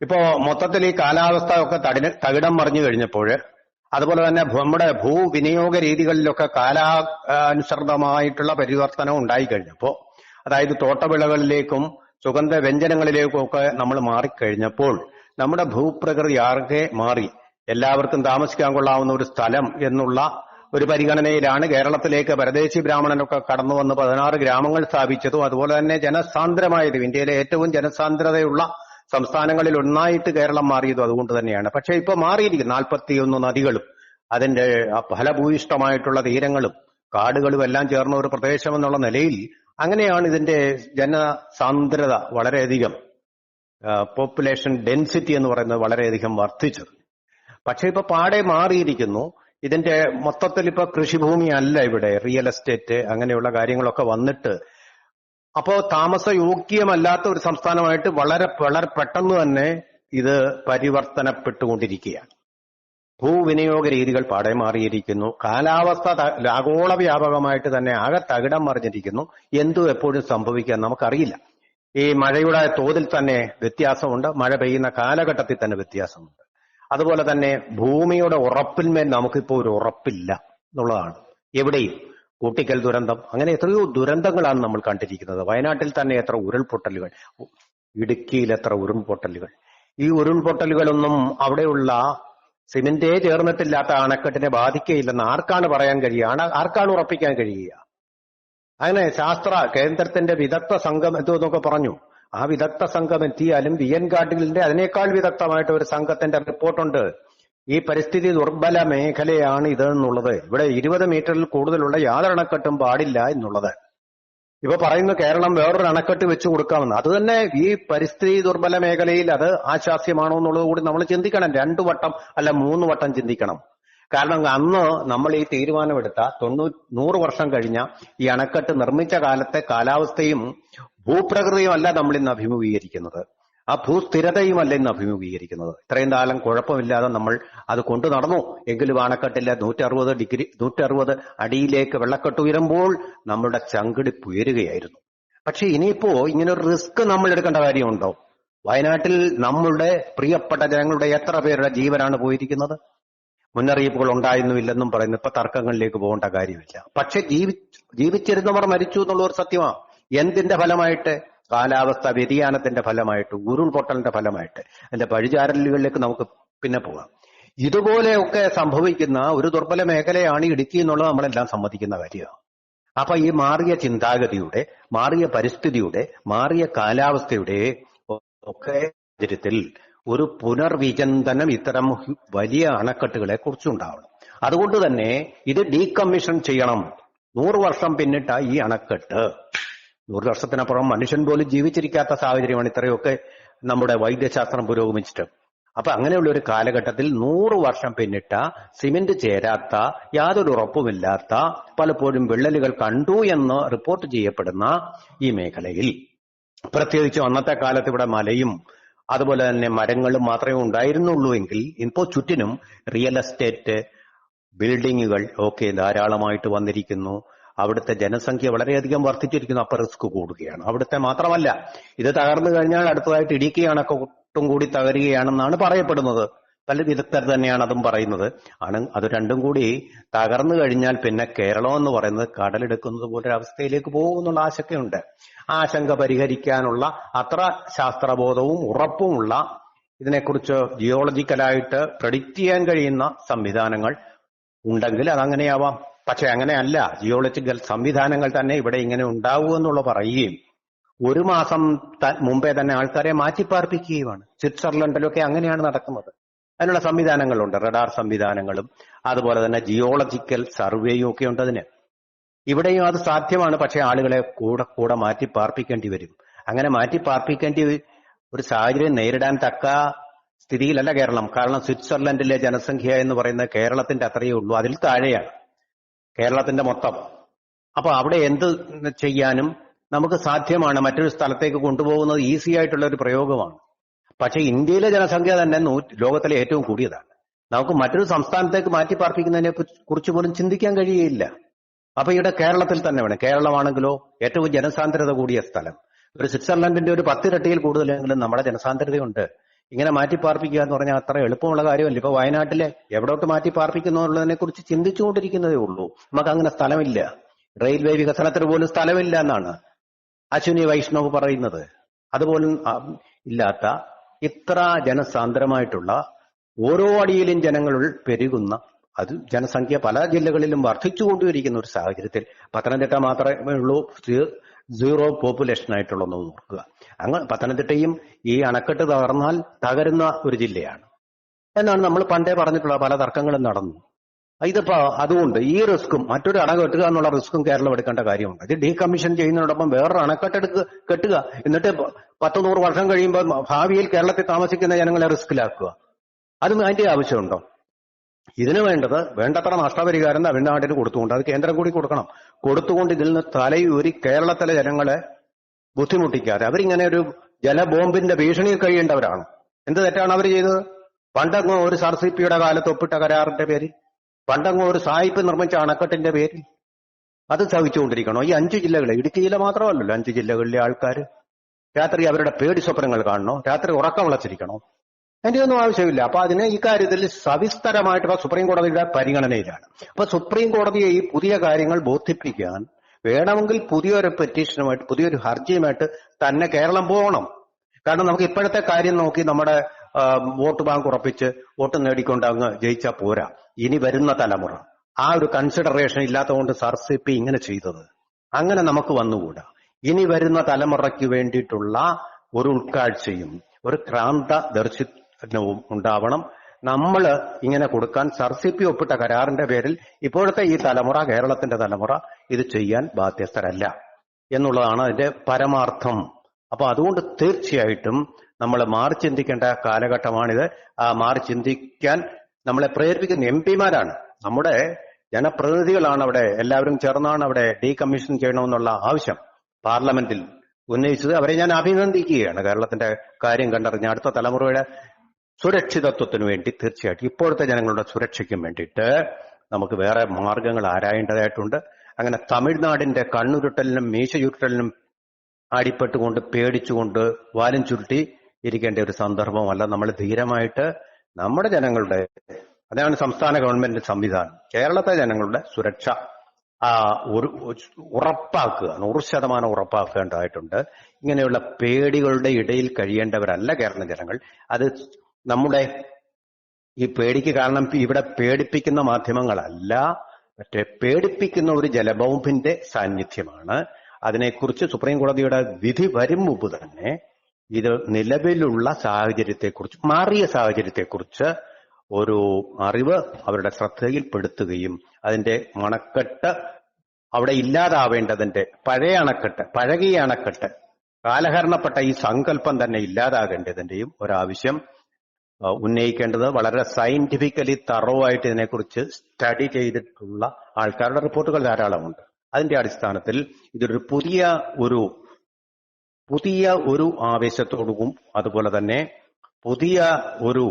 ഇപ്പോ മൊത്തത്തിൽ ഈ കാലാവസ്ഥ ഒക്കെ തകിടം മറിഞ്ഞു കഴിഞ്ഞപ്പോൾ, അതുപോലെ തന്നെ നമ്മുടെ ഭൂവിനിയോഗ രീതികളിലൊക്കെ കാലാനുസൃതമായിട്ടുള്ള പരിവർത്തനം ഉണ്ടായിക്കഴിഞ്ഞപ്പോ, അതായത് തോട്ടവിളകളിലേക്കും സുഗന്ധ വ്യഞ്ജനങ്ങളിലേക്കും ഒക്കെ നമ്മൾ മാറിക്കഴിഞ്ഞപ്പോൾ നമ്മുടെ ഭൂപ്രകൃതി ആകെ മാറി. എല്ലാവർക്കും താമസിക്കാൻ കൊള്ളാവുന്ന ഒരു സ്ഥലം എന്നുള്ള ഒരു പരിഗണനയിലാണ് കേരളത്തിലേക്ക് പരദേശി ബ്രാഹ്മണനൊക്കെ കടന്നു വന്ന് 16 ഗ്രാമങ്ങൾ സ്ഥാപിച്ചതും അതുപോലെ തന്നെ ജനസാന്ദ്രമായതും. ഇന്ത്യയിലെ ഏറ്റവും ജനസാന്ദ്രതയുള്ള സംസ്ഥാനങ്ങളിൽ ഒന്നായിട്ട് കേരളം മാറിയതും അതുകൊണ്ട് തന്നെയാണ്. പക്ഷെ ഇപ്പൊ മാറിയിരിക്കുന്നു. 41 നദികളും അതിന്റെ ഫലഭൂയിഷ്ടമായിട്ടുള്ള തീരങ്ങളും കാടുകളും എല്ലാം ചേർന്ന ഒരു പ്രദേശം എന്നുള്ള നിലയിൽ അങ്ങനെയാണ് ഇതിന്റെ ജനസാന്ദ്രത വളരെയധികം, പോപ്പുലേഷൻ ഡെൻസിറ്റി എന്ന് പറയുന്നത് വളരെയധികം വർദ്ധിച്ചത്. പക്ഷെ ഇപ്പൊ പാടെ മാറിയിരിക്കുന്നു. ഇതിന്റെ മൊത്തത്തിൽ ഇപ്പൊ കൃഷിഭൂമി അല്ല ഇവിടെ, റിയൽ എസ്റ്റേറ്റ് അങ്ങനെയുള്ള കാര്യങ്ങളൊക്കെ വന്നിട്ട് അപ്പോ താമസയോഗ്യമല്ലാത്ത ഒരു സംസ്ഥാനമായിട്ട് വളരെ വളരെ പെട്ടെന്ന് തന്നെ ഇത് പരിവർത്തനപ്പെട്ടുകൊണ്ടിരിക്കുകയാണ്. ഭൂവിനിയോഗ രീതികൾ പാടെ മാറിയിരിക്കുന്നു. കാലാവസ്ഥ ആഗോള വ്യാപകമായിട്ട് തന്നെ ആകെ തകിടം മറിഞ്ഞിരിക്കുന്നു. എന്തു എപ്പോഴും സംഭവിക്കാൻ നമുക്കറിയില്ല. ഈ മഴയുടെ തോതിൽ തന്നെ വ്യത്യാസമുണ്ട്, മഴ പെയ്യുന്ന കാലഘട്ടത്തിൽ തന്നെ വ്യത്യാസമുണ്ട്. അതുപോലെ തന്നെ ഭൂമിയുടെ ഉറപ്പിന്മേൽ നമുക്കിപ്പോ ഒരു ഉറപ്പില്ല എന്നുള്ളതാണ്. എവിടെയും കൂട്ടിക്കൽ ദുരന്തം, അങ്ങനെ എത്രയോ ദുരന്തങ്ങളാണ് നമ്മൾ കണ്ടിരിക്കുന്നത്. വയനാട്ടിൽ തന്നെ എത്ര ഉരുൾപൊട്ടലുകൾ, ഇടുക്കിയിൽ എത്ര ഉരുൾപൊട്ടലുകൾ. ഈ ഉരുൾപൊട്ടലുകളൊന്നും അവിടെയുള്ള സിമന്റേ ചേർന്നിട്ടില്ലാത്ത അണക്കെട്ടിനെ ബാധിക്കുകയില്ലെന്ന് ആർക്കാണ് പറയാൻ കഴിയുക? ആർക്കാണ് ഉറപ്പിക്കാൻ കഴിയുക? അങ്ങനെ കേന്ദ്രത്തിന്റെ വിദഗ്ധ സംഘം എന്തോന്നൊക്കെ പറഞ്ഞു. ആ വിദഗ്ധ സംഘം എത്തിയാലും വിയൻകാട്ടിലിന്റെ അതിനേക്കാൾ വിദഗ്ധമായിട്ട് ഒരു സംഘത്തിന്റെ റിപ്പോർട്ടുണ്ട്. ഈ പരിസ്ഥിതി ദുർബല മേഖലയാണ് ഇത് എന്നുള്ളത്. ഇവിടെ 20 മീറ്ററിൽ കൂടുതലുള്ള യാതൊരു അണക്കെട്ടും പാടില്ല എന്നുള്ളത്. ഇപ്പൊ പറയുന്നു കേരളം വേറൊരു അണക്കെട്ട് വെച്ചു കൊടുക്കാമെന്ന്. അത് തന്നെ ഈ പരിസ്ഥിതി ദുർബല മേഖലയിൽ അത് ആശാസ്യമാണോ എന്നുള്ളത് കൂടി നമ്മൾ ചിന്തിക്കണം. 2 വട്ടം അല്ല 3 വട്ടം ചിന്തിക്കണം. കാരണം അന്ന് നമ്മൾ ഈ തീരുമാനമെടുത്ത 100 വർഷം കഴിഞ്ഞ ഈ അണക്കെട്ട് നിർമ്മിച്ച കാലത്തെ കാലാവസ്ഥയും ഭൂപ്രകൃതിയും അല്ല നമ്മൾ ഇന്ന് അഭിമുഖീകരിക്കുന്നത്. ആ ഭൂസ്ഥിരതയുമല്ല ഇന്ന് അഭിമുഖീകരിക്കുന്നത്. ഇത്രയും കാലം കുഴപ്പമില്ലാതെ നമ്മൾ അത് കൊണ്ടു നടന്നു. എങ്കിലും അണക്കെട്ടില്ല 160 അടിയിലേക്ക് വെള്ളക്കെട്ട് ഉയരുമ്പോൾ നമ്മുടെ ചങ്കിടിപ്പ് ഉയരുകയായിരുന്നു. പക്ഷെ ഇനിയിപ്പോ ഇങ്ങനൊരു റിസ്ക് നമ്മൾ എടുക്കേണ്ട കാര്യമുണ്ടോ? വയനാട്ടിൽ നമ്മളുടെ പ്രിയപ്പെട്ട ജനങ്ങളുടെ എത്ര പേരുടെ ജീവനാണ് പോയിരിക്കുന്നത്? മുന്നറിയിപ്പുകൾ ഉണ്ടായിരുന്നില്ലെന്നും പറയുന്നു. ഇപ്പൊ തർക്കങ്ങളിലേക്ക് പോകേണ്ട കാര്യമില്ല. പക്ഷെ ജീവിച്ചിരുന്നവർ മരിച്ചു എന്നുള്ള ഒരു സത്യമാണ്. എന്തിന്റെ ഫലമായിട്ട്? കാലാവസ്ഥ വ്യതിയാനത്തിന്റെ ഫലമായിട്ട്, ഉരുൾപൊട്ടലിന്റെ ഫലമായിട്ട്. അതിന്റെ പഴിചാരലുകളിലേക്ക് നമുക്ക് പിന്നെ പോകാം. ഇതുപോലെയൊക്കെ സംഭവിക്കുന്ന ഒരു ദുർബല മേഖലയാണ് ഇടുക്കി എന്നുള്ളത് നമ്മളെല്ലാം സമ്മതിക്കുന്ന കാര്യമാണ്. അപ്പൊ ഈ മാറിയ ചിന്താഗതിയുടെ, മാറിയ പരിസ്ഥിതിയുടെ, മാറിയ കാലാവസ്ഥയുടെ ഒക്കെ സാഹചര്യത്തിൽ ഒരു പുനർവിചിന്തനം ഇത്തരം വലിയ അണക്കെട്ടുകളെ കുറിച്ചുണ്ടാവണം. അതുകൊണ്ട് തന്നെ ഇത് ഡീകമ്മീഷൻ ചെയ്യണം. 100 വർഷം പിന്നിട്ട ഈ അണക്കെട്ട്, 100 വർഷത്തിനപ്പുറം മനുഷ്യൻ പോലും ജീവിച്ചിരിക്കാത്ത സാഹചര്യമാണ് ഇത്രയൊക്കെ നമ്മുടെ വൈദ്യശാസ്ത്രം പുരോഗമിച്ചിട്ട്. അപ്പൊ അങ്ങനെയുള്ള ഒരു കാലഘട്ടത്തിൽ 100 വർഷം പിന്നിട്ട സിമന്റ് ചേരാത്ത, യാതൊരു ഉറപ്പുമില്ലാത്ത, പലപ്പോഴും വിള്ളലുകൾ കണ്ടു എന്ന് റിപ്പോർട്ട് ചെയ്യപ്പെടുന്ന ഈ മേഖലയിൽ, പ്രത്യേകിച്ച് അന്നത്തെ കാലത്ത് ഇവിടെ മലയും അതുപോലെ തന്നെ മരങ്ങളും മാത്രമേ ഉണ്ടായിരുന്നുള്ളൂ എങ്കിൽ ഇപ്പോൾ ചുറ്റിനും റിയൽ എസ്റ്റേറ്റ് ബിൽഡിങ്ങുകൾ ഒക്കെ ധാരാളമായിട്ട് വന്നിരിക്കുന്നു. അവിടുത്തെ ജനസംഖ്യ വളരെയധികം വർദ്ധിച്ചിരിക്കുന്നു. അപ്പൊ റിസ്ക് കൂടുകയാണ്. അവിടുത്തെ മാത്രമല്ല, ഇത് തകർന്നു കഴിഞ്ഞാൽ അടുത്തതായിട്ട് ഇടുക്കി അണക്കെട്ടും കൂടി തകരുകയാണെന്നാണ് പറയപ്പെടുന്നത്. പല വിദഗ്ധർ തന്നെയാണ് അതും പറയുന്നത്. അത് രണ്ടും കൂടി തകർന്നു കഴിഞ്ഞാൽ പിന്നെ കേരളം എന്ന് പറയുന്നത് കടലെടുക്കുന്നത് പോലൊരു അവസ്ഥയിലേക്ക് പോകുമെന്നുള്ള ആശങ്കയുണ്ട്. ആ ആശങ്ക പരിഹരിക്കാനുള്ള അത്ര ശാസ്ത്രബോധവും ഉറപ്പുമുള്ള, ഇതിനെക്കുറിച്ച് ജിയോളജിക്കലായിട്ട് പ്രഡിക്റ്റ് ചെയ്യാൻ കഴിയുന്ന സംവിധാനങ്ങൾ ഉണ്ടെങ്കിൽ അതങ്ങനെയാവാം. പക്ഷെ അങ്ങനെയല്ല. ജിയോളജിക്കൽ സംവിധാനങ്ങൾ തന്നെ ഇവിടെ ഇങ്ങനെ ഉണ്ടാവുമെന്നുള്ള പറയുകയും 1 മാസം മുമ്പേ തന്നെ ആൾക്കാരെ മാറ്റിപ്പാർപ്പിക്കുകയുമാണ്. സ്വിറ്റ്സർലൻഡിലൊക്കെ അങ്ങനെയാണ് നടക്കുന്നത്. അതിനുള്ള സംവിധാനങ്ങളുണ്ട്, റഡാർ സംവിധാനങ്ങളും അതുപോലെ തന്നെ ജിയോളജിക്കൽ സർവേയും ഒക്കെ ഉണ്ട് അതിന്. ഇവിടെയും അത് സാധ്യമാണ്. പക്ഷെ ആളുകളെ കൂടെ മാറ്റിപ്പാർപ്പിക്കേണ്ടി വരും. അങ്ങനെ മാറ്റിപ്പാർപ്പിക്കേണ്ടി ഒരു സാഹചര്യം നേരിടാൻ തക്ക സ്ഥിതിയിലല്ല കേരളം. കാരണം സ്വിറ്റ്സർലൻഡിലെ ജനസംഖ്യ എന്ന് പറയുന്നത് കേരളത്തിന്റെ അത്രയേ ഉള്ളൂ, അതിൽ താഴെയാണ് കേരളത്തിന്റെ മൊത്തം. അപ്പൊ അവിടെ എന്ത് ചെയ്യാനും നമുക്ക് സാധ്യമാണ്. മറ്റൊരു സ്ഥലത്തേക്ക് കൊണ്ടുപോകുന്നത് ഈസി ആയിട്ടുള്ള ഒരു പ്രയോഗമാണ്. പക്ഷെ ഇന്ത്യയിലെ ജനസംഖ്യ തന്നെ ലോകത്തിലെ ഏറ്റവും കൂടിയതാണ്. നമുക്ക് മറ്റൊരു സംസ്ഥാനത്തേക്ക് മാറ്റിപ്പാർപ്പിക്കുന്നതിനെ കുറിച്ച് പോലും ചിന്തിക്കാൻ കഴിയുകയില്ല. അപ്പൊ ഇവിടെ കേരളത്തിൽ തന്നെ വേണം. കേരളമാണെങ്കിലോ ഏറ്റവും ജനസാന്ദ്രത കൂടിയ സ്ഥലം. ഒരു സ്വിറ്റ്സർലൻഡിന്റെ ഒരു 10 ഇരട്ടിയിൽ കൂടുതലെങ്കിലും നമ്മുടെ ജനസാന്ദ്രതയുണ്ട്. ഇങ്ങനെ മാറ്റിപ്പാർപ്പിക്കുക എന്ന് പറഞ്ഞാൽ അത്ര എളുപ്പമുള്ള കാര്യമല്ല. ഇപ്പൊ വയനാട്ടിലെ എവിടോട്ട് മാറ്റിപ്പാർപ്പിക്കുന്നു എന്നുള്ളതിനെ കുറിച്ച് ചിന്തിച്ചുകൊണ്ടിരിക്കുന്നതേ ഉള്ളൂ. നമുക്ക് അങ്ങനെ സ്ഥലമില്ല. റെയിൽവേ വികസനത്തിന് പോലും സ്ഥലമില്ല എന്നാണ് അശ്വിനി വൈഷ്ണവ് പറയുന്നത്. അതുപോലും ഇല്ലാത്ത ഇത്ര ജനസാന്ദ്രമായിട്ടുള്ള ഓരോ അടിയിലും ജനങ്ങൾ പെരുകുന്ന, അത് ജനസംഖ്യ പല ജില്ലകളിലും വർദ്ധിച്ചുകൊണ്ടിരിക്കുന്ന ഒരു സാഹചര്യത്തിൽ പത്തനംതിട്ട മാത്രമേ ഉള്ളൂ സീറോ പോപ്പുലേഷൻ ആയിട്ടുള്ളതെന്ന് നോക്കുക. അങ്ങ് പത്തനംതിട്ടയും ഈ അണക്കെട്ട് തകർന്നാൽ തകരുന്ന ഒരു ജില്ലയാണ് എന്നാണ് നമ്മൾ പണ്ടേ പറഞ്ഞിട്ടുള്ള പല തർക്കങ്ങളും നടന്നു. ഇതിപ്പോ അതുകൊണ്ട് ഈ റിസ്ക്കും മറ്റൊരു അണ കെട്ടുക എന്നുള്ള റിസ്ക്കും കേരളം എടുക്കേണ്ട കാര്യമുണ്ട്. ഇത് ഡീകമ്മീഷൻ ചെയ്യുന്നതോടൊപ്പം വേറൊരു അണക്കെട്ട് കെട്ടുക, എന്നിട്ട് 100-100 വർഷം കഴിയുമ്പോൾ ഭാവിയിൽ കേരളത്തിൽ താമസിക്കുന്ന ജനങ്ങളെ റിസ്കിലാക്കുക. അതും അതിന്റെ ആവശ്യമുണ്ടോ? ഇതിന് വേണ്ടത്ര നഷ്ടപരിഹാരം തമിഴ്നാടിന് കൊടുത്തുകൊണ്ട് അത് കേന്ദ്രം കൂടി കൊടുക്കണം. കൊടുത്തുകൊണ്ട് ഇതിൽ നിന്ന് തലയൂരി കേരളത്തിലെ ജനങ്ങളെ ബുദ്ധിമുട്ടിക്കാതെ അവരിങ്ങനെ ഒരു ജലബോംബിന്റെ ഭീഷണിയിൽ കഴിയേണ്ടവരാണ്. എന്ത് തെറ്റാണ് അവർ ചെയ്തത്? പണ്ടങ്ങ് ഒരു സർസിപിയുടെ കാലത്ത് ഒപ്പിട്ട കരാറിന്റെ പേരിൽ, പണ്ടങ്ങ് ഒരു സായിപ്പ് നിർമ്മിച്ച അണക്കെട്ടിന്റെ പേരിൽ അത് സഹിച്ചുകൊണ്ടിരിക്കണോ? ഈ 5 ജില്ലകൾ, ഇടുക്കി ജില്ല മാത്രമല്ലല്ലോ, 5 ജില്ലകളിലെ ആൾക്കാർ രാത്രി അവരുടെ പേടി സ്വപ്നങ്ങൾ കാണണോ? രാത്രി ഉറക്കം വിളച്ചിരിക്കണോ? അതിന്റെ ഒന്നും ആവശ്യമില്ല. അപ്പൊ അതിന് ഇക്കാര്യത്തിൽ സവിസ്തരമായിട്ട് സുപ്രീം കോടതിയുടെ പരിഗണനയിലാണ്. അപ്പൊ സുപ്രീം കോടതിയെ ഈ പുതിയ കാര്യങ്ങൾ ബോധിപ്പിക്കാൻ വേണമെങ്കിൽ പുതിയൊരു പെറ്റീഷനുമായിട്ട്, പുതിയൊരു ഹർജിയുമായിട്ട് തന്നെ കേരളം പോകണം. കാരണം നമുക്ക് ഇപ്പോഴത്തെ കാര്യം നോക്കി നമ്മുടെ വോട്ട് ബാങ്ക് ഉറപ്പിച്ച് വോട്ട് നേടിക്കൊണ്ട് അങ്ങ് ജയിച്ചാൽ പോരാ. ഇനി വരുന്ന തലമുറ ആ ഒരു കൺസിഡറേഷൻ ഇല്ലാത്തതുകൊണ്ട് സർസിപി ഇങ്ങനെ ചെയ്തത്. അങ്ങനെ നമുക്ക് വന്നുകൂടാ. ഇനി വരുന്ന തലമുറയ്ക്ക് വേണ്ടിയിട്ടുള്ള ഒരു ഉൾക്കാഴ്ചയും ഒരു ക്രാന്ത ദർശനവും ഉണ്ടാവണം. നമ്മൾ ഇങ്ങനെ കൊടുക്കാൻ സർസിപി ഒപ്പിട്ട കരാറിന്റെ പേരിൽ ഇപ്പോഴത്തെ ഈ തലമുറ, കേരളത്തിന്റെ തലമുറ ഇത് ചെയ്യാൻ ബാധ്യസ്ഥരല്ല എന്നുള്ളതാണ് അതിന്റെ പരമാർത്ഥം. അപ്പൊ അതുകൊണ്ട് തീർച്ചയായിട്ടും നമ്മൾ മാറി ചിന്തിക്കേണ്ട കാലഘട്ടമാണിത്. ആ മാറി ചിന്തിക്കാൻ നമ്മളെ പ്രേരിപ്പിക്കുന്ന എംപിമാരാണ്, നമ്മുടെ ജനപ്രതിനിധികളാണ്. അവിടെ എല്ലാവരും ചേർന്നാണ് അവിടെ ഡീകമ്മീഷൻ ചെയ്യണമെന്നുള്ള ആവശ്യം പാർലമെന്റിൽ ഉന്നയിച്ചത്. അവരെ ഞാൻ അഭിനന്ദിക്കുകയാണ്. കേരളത്തിന്റെ കാര്യം കണ്ടറിഞ്ഞ അടുത്ത തലമുറയുടെ സുരക്ഷിതത്വത്തിന് വേണ്ടി തീർച്ചയായിട്ടും ഇപ്പോഴത്തെ ജനങ്ങളുടെ സുരക്ഷയ്ക്കും വേണ്ടിയിട്ട് നമുക്ക് വേറെ മാർഗങ്ങൾ ആരായേണ്ടതായിട്ടുണ്ട്. അങ്ങനെ തമിഴ്നാടിന്റെ കണ്ണുരുട്ടലിനും മീശയുരുട്ടലിനും അടിപ്പെട്ടുകൊണ്ട് പേടിച്ചുകൊണ്ട് വാലും ചുരുട്ടി ഇരിക്കേണ്ട ഒരു സന്ദർഭമല്ല. നമ്മൾ ധീരമായിട്ട് നമ്മുടെ ജനങ്ങളുടെ, അതാണ് സംസ്ഥാന ഗവൺമെന്റ് സംവിധാനം, കേരളത്തെ ജനങ്ങളുടെ സുരക്ഷ ഉറപ്പാക്കുക, 100% ഉറപ്പാക്കേണ്ടതായിട്ടുണ്ട്. ഇങ്ങനെയുള്ള പേടികളുടെ ഇടയിൽ കഴിയേണ്ടവരല്ല കേരള ജനങ്ങൾ. അത് നമ്മുടെ ഈ പേടിക്ക് കാരണം ഇവിടെ പേടിപ്പിക്കുന്ന മാധ്യമങ്ങളല്ല, മറ്റേ പേടിപ്പിക്കുന്ന ഒരു ജലബോംബിന്റെ സാന്നിധ്യമാണ്. അതിനെക്കുറിച്ച് സുപ്രീം കോടതിയുടെ വിധി വരും മുമ്പ് തന്നെ ഇത് നിലവിലുള്ള സാഹചര്യത്തെക്കുറിച്ച്, മാറിയ സാഹചര്യത്തെക്കുറിച്ച് ഒരു അറിവ് അവരുടെ ശ്രദ്ധയിൽപ്പെടുത്തുകയും അതിന്റെ അണക്കെട്ട് അവിടെ ഇല്ലാതാവേണ്ടതിന്റെ പഴകിയ അണക്കെട്ട് കാലഹരണപ്പെട്ട ഈ സങ്കല്പം തന്നെ ഇല്ലാതാകേണ്ടതിന്റെയും ഒരാവശ്യം ഉന്നയിക്കേണ്ടത് വളരെ സയന്റിഫിക്കലി തറവായിട്ട് ഇതിനെക്കുറിച്ച് സ്റ്റഡി ചെയ്തിട്ടുള്ള ആൾക്കാരുടെ റിപ്പോർട്ടുകൾ ധാരാളമുണ്ട്. അതിന്റെ അടിസ്ഥാനത്തിൽ ഇതൊരു പുതിയ ഒരു ആവേശത്തോടും അതുപോലെ തന്നെ പുതിയ ഒരു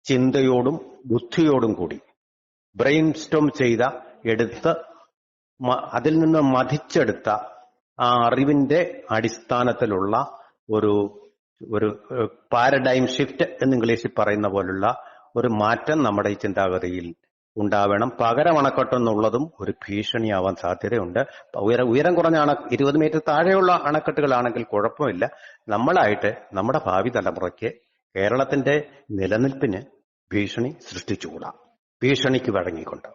ചിന്തയോടും ബുദ്ധിയോടും കൂടി ബ്രെയിൻ സ്റ്റോം എടുത്ത് അതിൽ നിന്ന് മതിച്ചെടുത്ത ആ അറിവിന്റെ അടിസ്ഥാനത്തിലുള്ള ഒരു പാരഡൈം ഷിഫ്റ്റ് എന്ന് ഇംഗ്ലീഷിൽ പറയുന്ന പോലുള്ള ഒരു മാറ്റം നമ്മുടെ ഈ ചിന്താഗതിയിൽ ഉണ്ടാവണം. പകരം അണക്കെട്ടെന്നുള്ളതും ഒരു ഭീഷണിയാവാൻ സാധ്യതയുണ്ട്. ഉയരം കുറഞ്ഞ 20 മീറ്റർ താഴെയുള്ള അണക്കെട്ടുകളാണെങ്കിൽ കുഴപ്പമില്ല. നമ്മളായിട്ട് നമ്മുടെ ഭാവി തലമുറയ്ക്ക് കേരളത്തിന്റെ നിലനിൽപ്പിന് ഭീഷണി സൃഷ്ടിച്ചുകൂടാ. ഭീഷണിക്ക് വഴങ്ങിക്കൊണ്ട്